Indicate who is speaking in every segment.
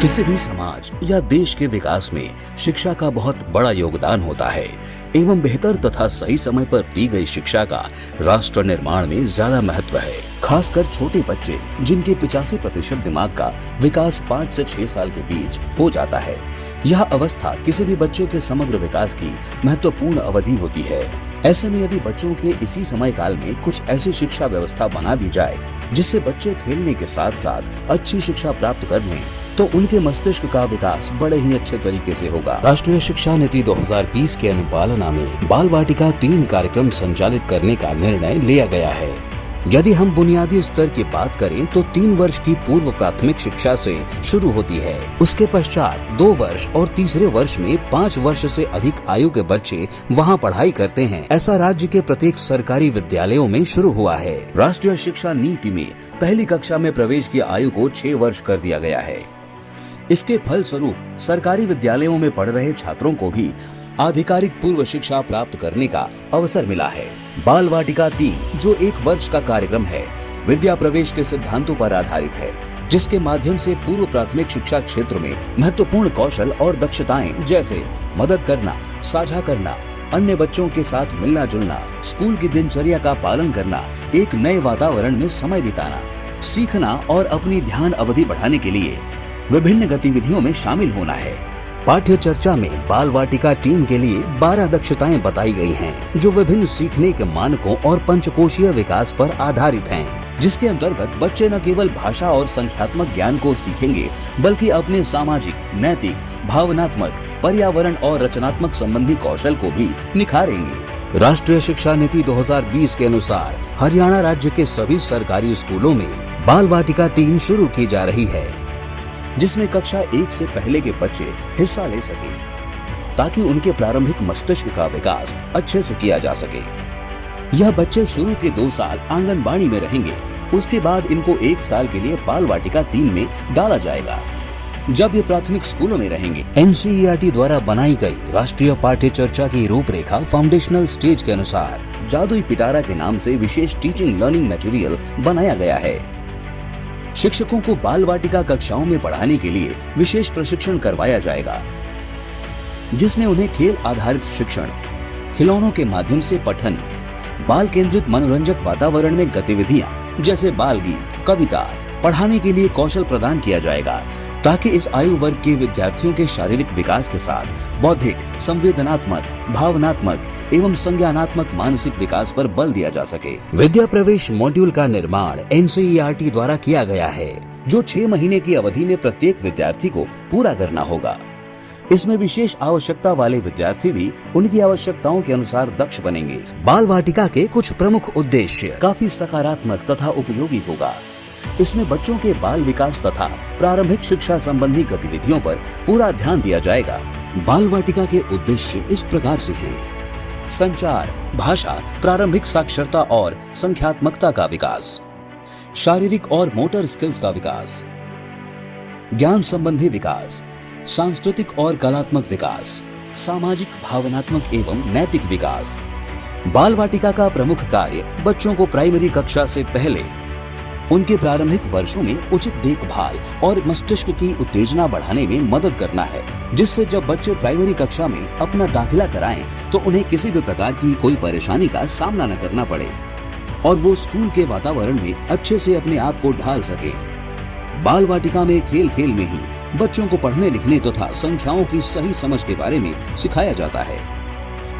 Speaker 1: किसी भी समाज या देश के विकास में शिक्षा का बहुत बड़ा योगदान होता है एवं बेहतर तथा सही समय पर दी गई शिक्षा का राष्ट्र निर्माण में ज्यादा महत्व है। खासकर छोटे बच्चे जिनके 85% दिमाग का विकास 5 से 6 साल के बीच हो जाता है। यह अवस्था किसी भी बच्चे के समग्र विकास की महत्वपूर्ण अवधि होती है। ऐसे में यदि बच्चों के इसी समय काल में कुछ ऐसी शिक्षा व्यवस्था बना दी जाए जिससे बच्चे खेलने के साथ साथ अच्छी शिक्षा प्राप्त कर लें तो उनके मस्तिष्क का विकास बड़े ही अच्छे तरीके से होगा। राष्ट्रीय शिक्षा नीति 2020 के अनुपालना में बाल वाटिका 3 कार्यक्रम संचालित करने का निर्णय लिया गया है। यदि हम बुनियादी स्तर की बात करें तो 3 वर्ष की पूर्व प्राथमिक शिक्षा से शुरू होती है। उसके पश्चात 2 वर्ष और तीसरे वर्ष में 5 वर्ष से अधिक आयु के बच्चे वहां पढ़ाई करते हैं। ऐसा राज्य के प्रत्येक सरकारी विद्यालयों में शुरू हुआ है। राष्ट्रीय शिक्षा नीति में पहली कक्षा में प्रवेश की आयु को 6 वर्ष कर दिया गया है। इसके फलस्वरूप सरकारी विद्यालयों में पढ़ रहे छात्रों को भी आधिकारिक पूर्व शिक्षा प्राप्त करने का अवसर मिला है। बाल वाटिका 3 जो 1 वर्ष का कार्यक्रम है, विद्या प्रवेश के सिद्धांतों पर आधारित है, जिसके माध्यम से पूर्व प्राथमिक शिक्षा क्षेत्र में महत्वपूर्ण कौशल और दक्षताएं जैसे मदद करना, साझा करना, अन्य बच्चों के साथ मिलना जुलना, स्कूल की दिनचर्या का पालन करना, एक नए वातावरण में समय बिताना, सीखना और अपनी ध्यान अवधि बढ़ाने के लिए विभिन्न गतिविधियों में शामिल होना है। पाठ्य चर्चा में बाल वाटिका टीम के लिए 12 दक्षताएं बताई गई हैं, जो विभिन्न सीखने के मानकों और पंचकोशीय विकास पर आधारित हैं, जिसके अंतर्गत बच्चे न केवल भाषा और संख्यात्मक ज्ञान को सीखेंगे बल्कि अपने सामाजिक, नैतिक, भावनात्मक, पर्यावरण और रचनात्मक संबंधी कौशल को भी निखारेंगे। राष्ट्रीय शिक्षा नीति 2020 के अनुसार हरियाणा राज्य के सभी सरकारी स्कूलों में बाल वाटिका 3 शुरू की जा रही है, जिसमें कक्षा 1 से पहले के बच्चे हिस्सा ले सके ताकि उनके प्रारंभिक मस्तिष्क का विकास अच्छे से किया जा सके। यह बच्चे शुरू के 2 साल आंगनबाड़ी में रहेंगे। उसके बाद इनको 1 साल के लिए बाल वाटिका 3 में डाला जाएगा। जब ये प्राथमिक स्कूलों में रहेंगे, NCERT द्वारा बनाई गई राष्ट्रीय पाठ्य चर्चा की रूपरेखा फाउंडेशनल स्टेज के अनुसार जादुई पिटारा के नाम से विशेष टीचिंग लर्निंग मटेरियल बनाया गया है। शिक्षकों को बाल वाटिका कक्षाओं में पढ़ाने के लिए विशेष प्रशिक्षण करवाया जाएगा, जिसमें उन्हें खेल आधारित शिक्षण, खिलौनों के माध्यम से पठन, बाल केंद्रित मनोरंजक वातावरण में गतिविधियां जैसे बाल गीत, कविता पढ़ाने के लिए कौशल प्रदान किया जाएगा, ताकि इस आयु वर्ग के विद्यार्थियों के शारीरिक विकास के साथ बौद्धिक, संवेदनात्मक, भावनात्मक एवं संज्ञानात्मक मानसिक विकास पर बल दिया जा सके। विद्या प्रवेश मॉड्यूल का निर्माण NCERT द्वारा किया गया है, जो 6 महीने की अवधि में प्रत्येक विद्यार्थी को पूरा करना होगा। इसमें विशेष आवश्यकता वाले विद्यार्थी भी उनकी आवश्यकताओं के अनुसार दक्ष बनेंगे। बाल वाटिका के कुछ प्रमुख उद्देश्य काफी सकारात्मक तथा उपयोगी होगा। इसमें बच्चों के बाल विकास तथा प्रारंभिक शिक्षा संबंधी गतिविधियों पर पूरा ध्यान दिया जाएगा। बाल वाटिका के उद्देश्य इस प्रकार से हैं: संचार, भाषा, प्रारंभिक साक्षरता और संख्यात्मकता का विकास, शारीरिक और मोटर स्किल्स का विकास, ज्ञान संबंधी विकास, सांस्कृतिक और कलात्मक विकास, सामाजिक, भावनात्मक एवं नैतिक विकास। बाल वाटिका का प्रमुख कार्य बच्चों को प्राइमरी कक्षा से पहले उनके प्रारंभिक वर्षों में उचित देखभाल और मस्तिष्क की उत्तेजना बढ़ाने में मदद करना है, जिससे जब बच्चे प्राइमरी कक्षा में अपना दाखिला कराएं तो उन्हें किसी भी प्रकार की कोई परेशानी का सामना न करना पड़े और वो स्कूल के वातावरण में अच्छे से अपने आप को ढाल सके। बाल वाटिका में खेल खेल में ही बच्चों को पढ़ने लिखने तथा संख्याओं की सही समझ के बारे में सिखाया जाता है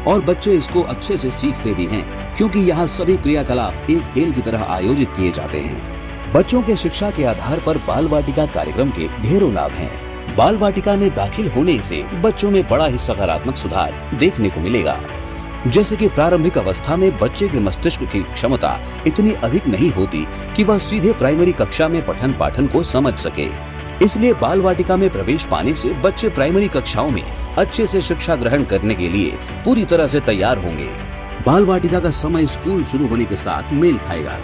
Speaker 1: और बच्चे इसको अच्छे से सीखते भी हैं, क्योंकि यहाँ सभी क्रियाकलाप एक खेल की तरह आयोजित किए जाते हैं। बच्चों के शिक्षा के आधार पर बाल वाटिका कार्यक्रम के ढेरों लाभ हैं। बाल वाटिका में दाखिल होने से बच्चों में बड़ा ही सकारात्मक सुधार देखने को मिलेगा। जैसे कि प्रारंभिक अवस्था में बच्चे के मस्तिष्क की क्षमता इतनी अधिक नहीं होती कि वह सीधे प्राइमरी कक्षा में पठन पाठन को समझ सके। इसलिए बाल वाटिका में प्रवेश पाने से बच्चे प्राइमरी कक्षाओं में अच्छे से शिक्षा ग्रहण करने के लिए पूरी तरह से तैयार होंगे। बाल वाटिका का समय स्कूल शुरू होने के साथ मेल खाएगा,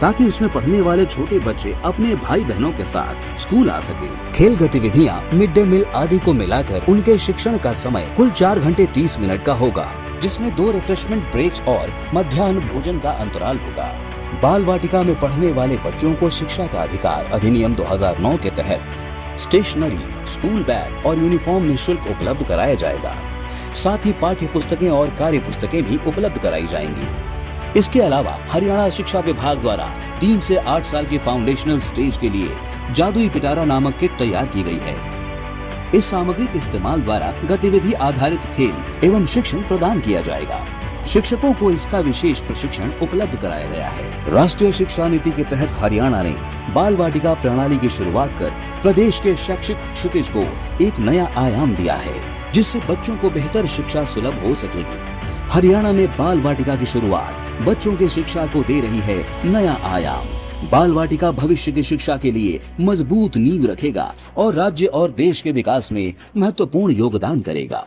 Speaker 1: ताकि उसमें पढ़ने वाले छोटे बच्चे अपने भाई बहनों के साथ स्कूल आ सके। खेल गतिविधियां, मिड डे मील आदि को मिलाकर उनके शिक्षण का समय कुल 4 घंटे 30 मिनट का होगा, जिसमें 2 रिफ्रेशमेंट ब्रेक्स और मध्याह्न भोजन का अंतराल होगा। बाल वाटिका में पढ़ने वाले बच्चों को शिक्षा का अधिकार अधिनियम 2009 के तहत स्टेशनरी, स्कूल बैग और यूनिफॉर्म निःशुल्क उपलब्ध कराया जाएगा। साथ ही पाठ्य पुस्तकें और कार्य पुस्तकें भी उपलब्ध कराई जाएंगी। इसके अलावा हरियाणा शिक्षा विभाग द्वारा 3 से 8 साल के फाउंडेशनल स्टेज के लिए जादुई पिटारा नामक किट तैयार की गई है। इस सामग्री के इस्तेमाल द्वारा गतिविधि आधारित खेल एवं शिक्षण प्रदान किया जाएगा। शिक्षकों को इसका विशेष प्रशिक्षण उपलब्ध कराया गया है। राष्ट्रीय शिक्षा नीति के तहत हरियाणा ने बाल वाटिका प्रणाली की शुरुआत कर प्रदेश के शैक्षिक क्षितिज को एक नया आयाम दिया है, जिससे बच्चों को बेहतर शिक्षा सुलभ हो सकेगी। हरियाणा में बाल वाटिका की शुरुआत बच्चों की शिक्षा को दे रही है नया आयाम। बाल वाटिका भविष्य की शिक्षा के लिए मजबूत नींव रखेगा और राज्य और देश के विकास में महत्वपूर्ण योगदान करेगा।